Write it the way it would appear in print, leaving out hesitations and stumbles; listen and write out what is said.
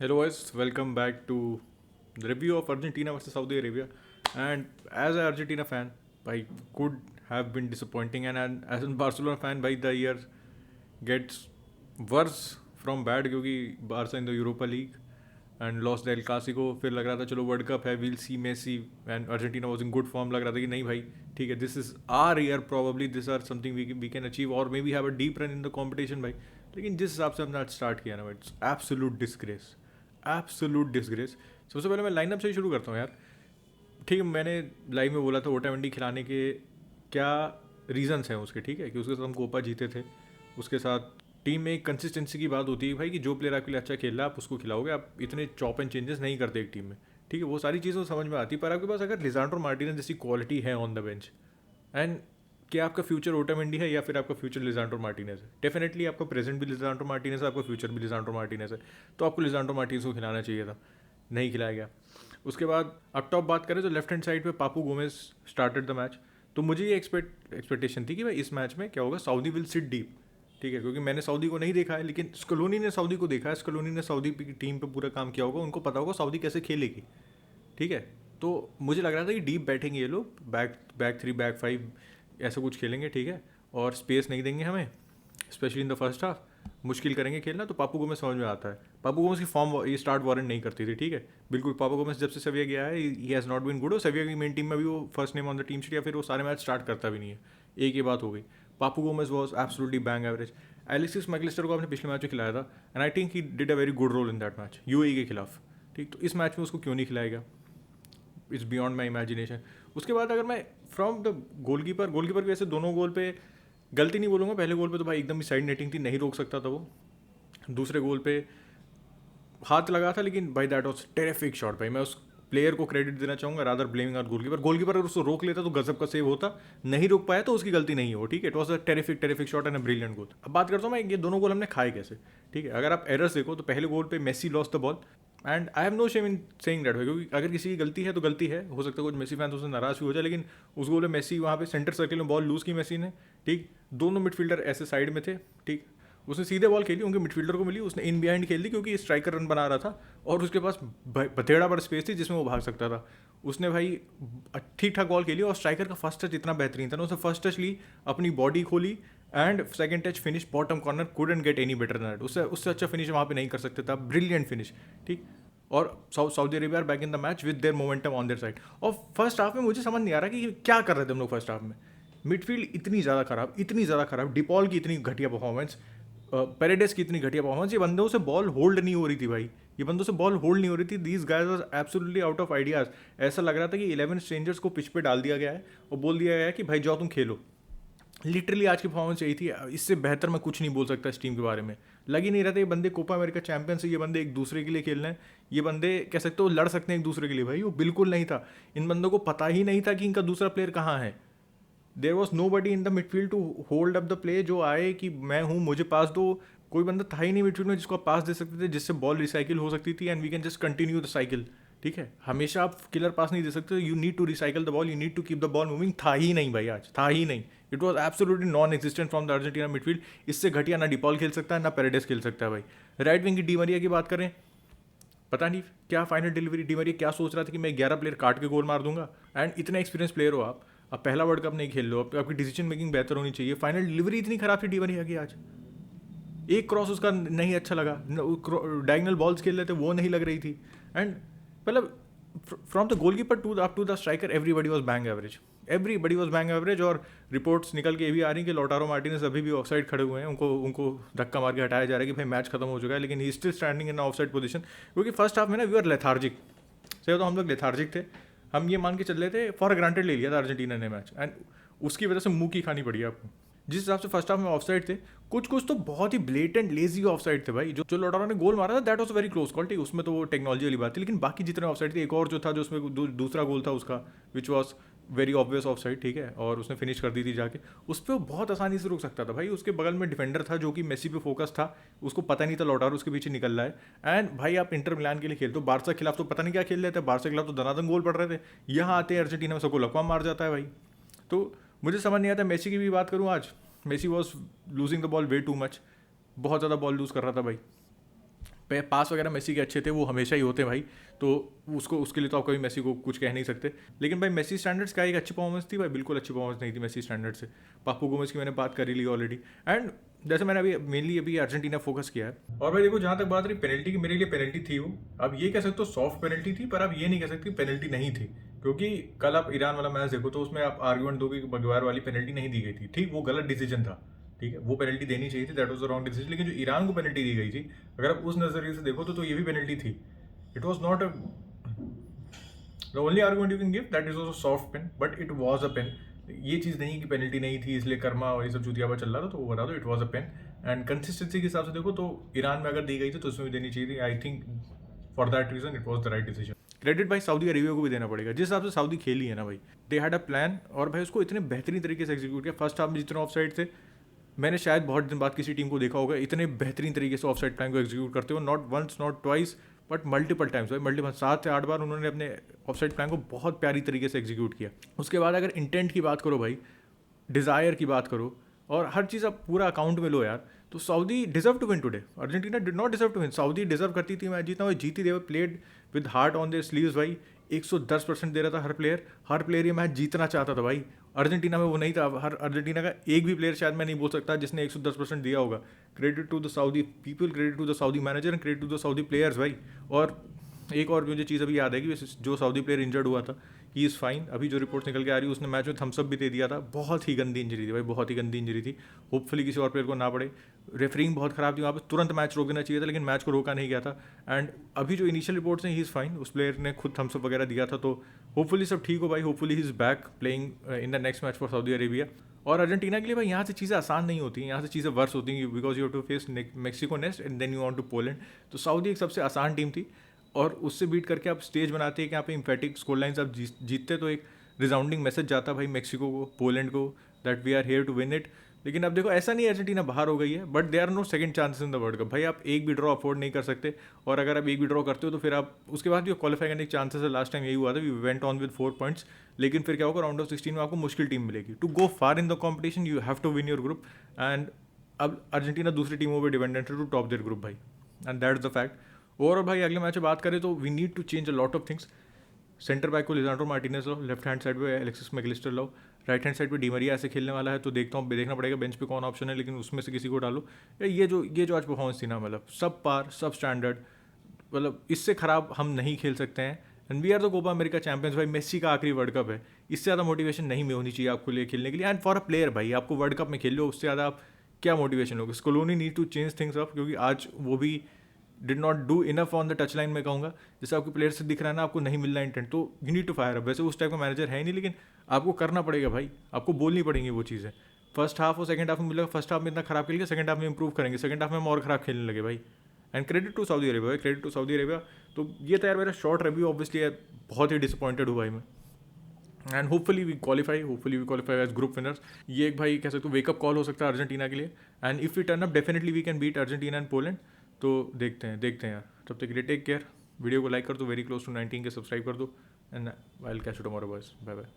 Hello guys, welcome back to the review of Argentina versus Saudi Arabia. And as an Argentina fan, I could have been disappointing, and as a Barcelona fan, by the year gets worse from bad क्योंकि Barca in the Europa League and lost the El Clasico. फिर लग रहा था चलो World Cup है, will see Messi, and Argentina was in good form. लग रहा था कि नहीं भाई ठीक है, this is our year, probably this or something we can achieve और maybe have a deep run in the competition भाई. लेकिन जिस हिसाब से हमने आज स्टार्ट किया ना, it's absolute disgrace, absolute disgrace. सबसे पहले मैं लाइनअप से ही शुरू करता हूँ यार. ठीक है, मैंने लाइव में बोला था ओटामेंडी खिलाने के क्या रीजंस हैं उसके, ठीक है, कि उसके साथ हम कोपा जीते थे. उसके साथ टीम में एक कंसिस्टेंसी की बात होती है भाई कि जो प्लेयर आपके लिए अच्छा खेल रहा है आप उसको खिलाओगे. आप इतने चॉप एंड चेंजेस नहीं करते एक टीम में, ठीक है, वो सारी चीज़ें तो समझ में आती है. पर आपके पास अगर लिजांड्रो मार्टिनेज जैसी क्वालिटी है ऑन द बेंच, एंड क्या आपका फ्यूचर ओटामेंडी है या फिर आपका फ्यूचर लिजांड्रो मार्टिनेज है? डेफिनेटली आपका प्रेजेंट भी लिजांड्रो मार्टिनेज है, आपका फ्यूचर भी लिजांड्रो मार्टिनेज है. तो आपको लिजांड्रो मार्टिनेज को खिलाना चाहिए था, नहीं खिलाया गया. उसके बाद अप टॉप बात करें तो लेफ्ट हैंड साइड पे पापू गोमेज स्टार्टेड द मैच. तो मुझे ये एक्सपेक्टेशन थी कि भाई इस मैच में क्या होगा, सऊदी विल सिट डीप, ठीक है, क्योंकि मैंने सऊदी को नहीं देखा है लेकिन स्कलोनी ने सऊदी को देखा है. स्कलोनी ने सऊदी की टीम पे पूरा काम किया होगा, उनको पता होगा सऊदी कैसे खेलेगी, ठीक है. तो मुझे लग रहा था कि डीप बैठेंगे ये लोग, back back three back five ऐसा कुछ खेलेंगे, ठीक है, और स्पेस नहीं देंगे हमें, specially in the first half. मुश्किल करेंगे खेलना. तो पापू गोमेज समझ में आता है. पापू गोमेज की फॉर्म ये स्टार्ट वारंट नहीं करती थी, ठीक है, बिल्कुल. पापू गोमेज जब से सेविया गया है he has not been good. और सेविया की मेन टीम में भी वो first name on the team sheet या फिर वो सारे मैच स्टार्ट करता भी नहीं है. एक ये बात हो गई. Papu Gomez was absolutely bang average. Alexis Mac Allister को आपने पिछले मैच में खिलाया था and I think he did a very good role in that match UAE के खिलाफ, ठीक. तो इस मैच में उसको क्यों नहीं खिलाएगा, इट्स बियॉन्ड माई इमेजिनेशन. उसके बाद अगर मैं फ्रॉम द गोलकीपर भी ऐसे दोनों गोल पे गलती नहीं बोलूँगा. पहले गोल पे तो भाई एकदम ही साइड नेटिंग थी, नहीं रोक सकता था वो. दूसरे गोल पे हाथ लगा था लेकिन भाई दैट वॉज टेरिफिक शॉट. भाई मैं उस प्लेयर को क्रेडिट देना चाहूँगा रादर ब्लेमिंग आउट गोलकीपर अगर उसको रोक लेता तो गजब का सेव होता. नहीं रोक पाया तो उसकी गलती नहीं हो, ठीक है. It was a terrific shot and a brilliant goal. अब बात करता हूँ मैं ये दोनों गोल हमने खाए कैसे, ठीक है. अगर आप एरर्स देखो तो पहले गोल पे Messi lost the ball and I have no shame in saying that, क्योंकि अगर किसी की गलती है तो गलती है, हो सकता है कुछ मेसी फैंस उससे नाराज भी हो जाए. लेकिन उस गोल में मेसी वहाँ पे सेंटर सर्किल में बॉल लूज़ की मेसी ने, ठीक. दोनों मिडफील्डर ऐसे साइड में थे, ठीक. उसने सीधे बॉल खेली, उनके मिडफील्डर को मिली, उसने इन बिहाइंड खेल दी क्योंकि स्ट्राइकर रन बना रहा था और उसके पास बथेड़ा पर स्पेस थी जिसमें वो भाग सकता था. उसने भाई ठीक ठाक बॉल खेली और स्ट्राइकर का फर्स्ट टच इतना बेहतरीन था ना, उसने फर्स्ट टच ली, अपनी बॉडी खोली and second touch finish bottom corner, couldn't get any better that. उससे उससे अच्छा फिनिश वहाँ पे नहीं कर सकते था. ब्रिलियंट फिनिश, ठीक. और Saudi Arabia back in the match with their momentum on their side. और फर्स्ट हाफ में मुझे समझ नहीं आ रहा कि क्या कर रहे थे हम लोग फर्स्ट हाफ में. मिडफील्ड इतनी ज़्यादा खराब, डिपॉल की इतनी घटिया परफॉर्मेंस, पेरेडेस की इतनी घटिया परफॉर्मेंस. ये बंदों से बॉल होल्ड नहीं हो रही थी भाई, ये बंदों से बॉल होल्ड नहीं हो रही थी. These guys was absolutely out of ideas. ऐसा लग रहा था कि 11 स्ट्रेंजर्स को पिच पे डाल दिया गया है और बोल दिया गया है कि भाई जाओ तुम खेलो. लिटरली आज की परफॉर्मेंस यही थी. इससे बेहतर मैं कुछ नहीं बोल सकता इस टीम के बारे में. लग ही नहीं रहा था ये बंदे कोपा अमेरिका चैंपियंस है, ये बंदे एक दूसरे के लिए खेल रहे हैं, ये बंदे कह सकते हो लड़ सकते हैं एक दूसरे के लिए. भाई वो बिल्कुल नहीं था. इन बंदों को पता ही नहीं था कि इनका दूसरा प्लेयर कहाँ है. There was no buddy in the midfield to hold up the play, जो आए कि मैं हूँ मुझे पास दो. कोई बंदा था ही नहीं मिडफील्ड में जिसको आप पास दे सकते थे, जिससे बॉल रिसाइकिल हो सकती थी and we can just continue the cycle, ठीक है. हमेशा आप किलर पास नहीं दे सकते, you need to recycle the ball, you need to keep the ball moving. था ही नहीं भाई, आज था ही नहीं. It was absolutely non existent from the Argentina midfield. इससे घटिया ना डिपॉल खेल सकता है ना पेरेडेस खेल सकता है भाई. राइट विंग की डी मरिया की बात करें, पता नहीं क्या फाइनल डिलीवरी. डी मरिया क्या सोच रहा था कि मैं 11 प्लेयर काट के गोल मार दूंगा. एंड इतना एक्सपीरियंस प्लेयर हो आप, अब पहला वर्ल्ड कप नहीं खेल लो, आपकी डिसीजन मेकिंग बेहतर होनी चाहिए. फाइनल डिलीवरी इतनी खराब थी डी मरिया की आज. एक क्रॉस उसका नहीं अच्छा लगा, डायगनल बॉल्स खेल रहे थे वो नहीं लग रही थी. एंड मतलब from the goalkeeper to up to the striker everybody was bang average, everybody was bang average. और रिपोर्ट्स निकल के ये भी आ रही कि लोटारो मार्टिनेज अभी भी ऑफसाइड खड़े हुए हैं, उनको उनको धक्का मार के हटाया जा रहा है कि भाई मैच खत्म हो चुका है, लेकिन he still standing in offside position. क्योंकि फर्स्ट हाफ में ना वी आर लेथार्जिक, सही तो हम लोग लेथार्जिक थे. हम ये मान के चल रहे थे, फॉर ग्रांटेड ले लिया था अर्जेंटीना ने मैच, एंड उसकी वजह से मुंह की खानी पड़ी आपको. जिस हिसाब से फर्स्ट हाफ में ऑफ साइड थे, कुछ कुछ तो बहुत ही ब्लेटेंट लेजी ऑफ साइड थे भाई. जो लोटारो ने गोल मारा था that was very close call, ठीक, उसमें तो वो टेक्नोलॉजी वाली बात थी. लेकिन बाकी जितने ऑफ साइड थे, एक और जो था जो उसमें दूसरा गोल था उसका, which was very obvious of side, ठीक है, और उसने फिनिश कर दी थी जाके. उस पर वो बहुत आसानी से रुक सकता था भाई. उसके बगल में डिफेंडर था जो कि मेसी पे फोकस था, उसको पता नहीं था लोटारो उसके पीछे निकल रहा है. एंड भाई आप इंटर मिलान के लिए खेलते हो, बारसा के खिलाफ तो पता नहीं क्या खेल रहे थे, बारसा के खिलाफ तो दनादन गोल पड़ रहे थे. यहाँ आते हैं अर्जेंटीना में सबको लकवा मार जाता है भाई. तो मुझे समझ नहीं आता. मेसी की भी बात करूँ आज, Messi was losing the ball way too much, बहुत ज़्यादा बॉल लूज़ कर रहा था भाई. पास वगैरह मेसी के अच्छे थे, वो हमेशा ही होते हैं भाई, तो उसको उसके लिए तो आप कभी मेसी को कुछ कह नहीं सकते। लेकिन भाई मेसी स्टैंडर्ड्स का एक अच्छी परफॉर्मेंस थी भाई, बिल्कुल अच्छी परफॉर्मेंस नहीं थी मेसी स्टैंडर्ड से। पापू गोमेज की मैंने बात कर ही ली ऑलरेडी। एंड जैसे मैंने अभी मेनली अभी अर्जेंटीना फोकस किया है। और भाई देखो, जहाँ तक बात रही पेनल्टी की, मेरे लिए पेनल्टी थी वो। अब ये कह सकते हो सॉफ्ट पेनल्टी थी, पर आप ये नहीं कह सकते पेनल्टी नहीं थी, क्योंकि कल आप ईरान वाला मैच देखो तो उसमें आप आर्ग्यूमेंट दोगे कि मगवायर वाली पेनल्टी नहीं दी गई थी, ठीक, वो गलत डिसीजन था, ठीक है, वो पेनल्टी देनी चाहिए थी, that was the wrong decision. लेकिन जो ईरान को पेनल्टी दी गई थी, अगर आप उस नजरिए से देखो तो ये भी पेनल्टी थी। It was not a, the only argument you can give that is also soft pen, but it was a pen. ये चीज़ नहीं कि पेनल्टी नहीं थी इसलिए कर्मा और ये सब चूतियाबा चल रहा था, तो वो बता दो it was a pen. And consistency के हिसाब से देखो तो ईरान में अगर दी गई थी तो उसमें भी देनी चाहिए थी। I think for that reason it was the right decision. Credit भाई सऊदी अरेबिया को भी देना पड़ेगा, जिस हिसाब से सऊदी खेली है ना भाई, दे हैड अ प्लान, और भाई उसको इतने बेहतरीन तरीके से एग्जीक्यूट किया। फर्स्ट हाफ में जितने ऑफ साइड थे, मैंने शायद बहुत दिन बाद किसी टीम को देखा होगा इतने बेहतरीन तरीके से ऑफ साइड प्लान को एग्जीक्यूट करते हो, not once not twice but multiple times भाई, मल्टीपल 7 से 8 बार उन्होंने अपने ऑफ साइड प्लान को बहुत प्यारी तरीके से एग्जीक्यूट किया। उसके बाद अगर इंटेंट की बात करो भाई, डिज़ायर की बात करो, और हर चीज़ आप पूरा अकाउंट में लो यार, तो Saudi deserve to win today, Argentina did not deserve to win. Saudi deserve करती थी मैच जीतना, वो जीती, they played with heart on their sleeves भाई, 110% दे रहा था हर प्लेयर ये मैच जीतना चाहता था भाई। अर्जेंटीना में वो नहीं था, हर अर्जेंटीना का एक भी प्लेयर शायद मैं नहीं बोल सकता जिसने 110% दिया होगा। Credit to the Saudi people, credit to the Saudi manager and credit to the Saudi players भाई। और एक और मुझे चीज़ अभी याद है कि जो सऊदी प्लेयर इंजर्ड हुआ था, ही इज़ फाइन। अभी जो रिपोर्ट्स निकल के आ रही है, उसने मैच में थम्सअप भी दे दिया था। बहुत ही गंदी इंजरी थी भाई, बहुत ही गंदी इंजरी थी। होपफुली किसी और प्लेयर को ना पड़े। रेफरिंग बहुत ख़राब थी वहाँ पर, तुरंत मैच रोक देना चाहिए था, लेकिन मैच को रोका नहीं गया था। एंड अभी जो इनिशियल रिपोर्ट्स हैं, ही इज़ फाइन। उस प्लेयर ने खुद थम्सअप वगैरह दिया था, तो होपफुली सब ठीक हो भाई। Hopefully he is back playing in the next match for Saudi Arabia. और अर्जेंटीना के लिए भाई यहाँ से चीज़ें आसान नहीं होती हैं, यहाँ से चीज़ें वर्स होती हैं, because you have to face Mexico next and then you want to Poland. तो सऊदी एक सबसे आसान टीम थी, और उससे बीट करके आप स्टेज बनाते हैं कि यहाँ पे इम्फेटिक स्कोर लाइन्स आप जीतते, तो एक रिजाउंडिंग मैसेज जाता भाई मेक्सिको को, पोलैंड को, that we are here to win it. लेकिन अब देखो, ऐसा नहीं अर्जेंटीना बाहर हो गई है, but they are no second chances in the World Cup भाई। आप एक भी ड्रॉ अफोर्ड नहीं कर सकते, और अगर आप एक भी ड्रॉ करते हो तो फिर आप उसके बाद जो क्वालिफाई करने के चांसेस है, लास्ट टाइम यही हुआ था, we went on with 4 points. लेकिन फिर क्या होगा, राउंड ऑफ 16 में आपको मुश्किल टीम मिलेगी। To go far in the competition you have to win your group, and अब अर्जेंटीना दूसरी टीमों पर डिपेंडेंट है टू टॉप देयर ग्रुप भाई, and that is the fact. Overall भाई अगले मैच में बात करें तो we need to change a lot of things. Centre back को लिजांड्रो मार्टिनेज लो, लेफ्ट हैंड साइड पे एलेक्सिस मैकलिस्टर लो, राइट हैंड साइड पे डी मरिया ऐसे खेलने वाला है, तो देखना पड़ेगा बेंच पे कौन ऑप्शन है, लेकिन उसमें से किसी को डालो। ये जो आज परफॉर्मेंस थी ना, मतलब सब पार सब स्टैंडर्ड, मतलब इससे ख़राब हम नहीं खेल सकते हैं। And we are the Copa America champions भाई, मेसी का आखिरी वर्ल्ड कप है, इससे ज़्यादा मोटिवेशन नहीं में होनी चाहिए आपको लिए खेलने के लिए। एंड फॉर अ प्लेयर भाई, आपको वर्ल्ड कप में खेल लो, उससे ज़्यादा आप क्या मोटिवेशन लोगे। Scaloni need to change things up, क्योंकि आज वो भी did not do enough on the touchline में कहूँगा। जैसे आपके प्लेयर से दिख रहा है ना, आपको नहीं मिल रहा इंटेंट, तो you need to fire up. वैसे उस टाइप का मैनेजर है ही नहीं, लेकिन आपको करना पड़ेगा भाई, आपको बोलनी पड़ेंगी वो चीज़ें। फर्स्ट हाफ और सेकंड हाफ में मिलेगा, फर्स्ट हाफ में इतना खराब खेल के सेकंड हाफ में इंप्रूव करेंगे, सेकंड हाफ में हम और खराब खेलने लगे भाई। And credit to Saudi Arabia, credit to Saudi Arabia. तो ये तो यार मेरा शॉर्ट रिव्यू, ऑब्वियसली बहुत ही डिसअपॉइंटेड हूँ भाई मैं। And hopefully we qualify as group winners. ये एक भाई कह सकते हो वेकअप कॉल हो सकता है अर्जेंटीना के लिए, and if we turn up definitely we can beat Argentina and Poland. तो देखते हैं यार। तब तक के लिए टेक केयर, वीडियो को लाइक कर दो, वेरी क्लोज टू 19 के सब्सक्राइब कर दो, and I will catch you tomorrow boys, bye bye.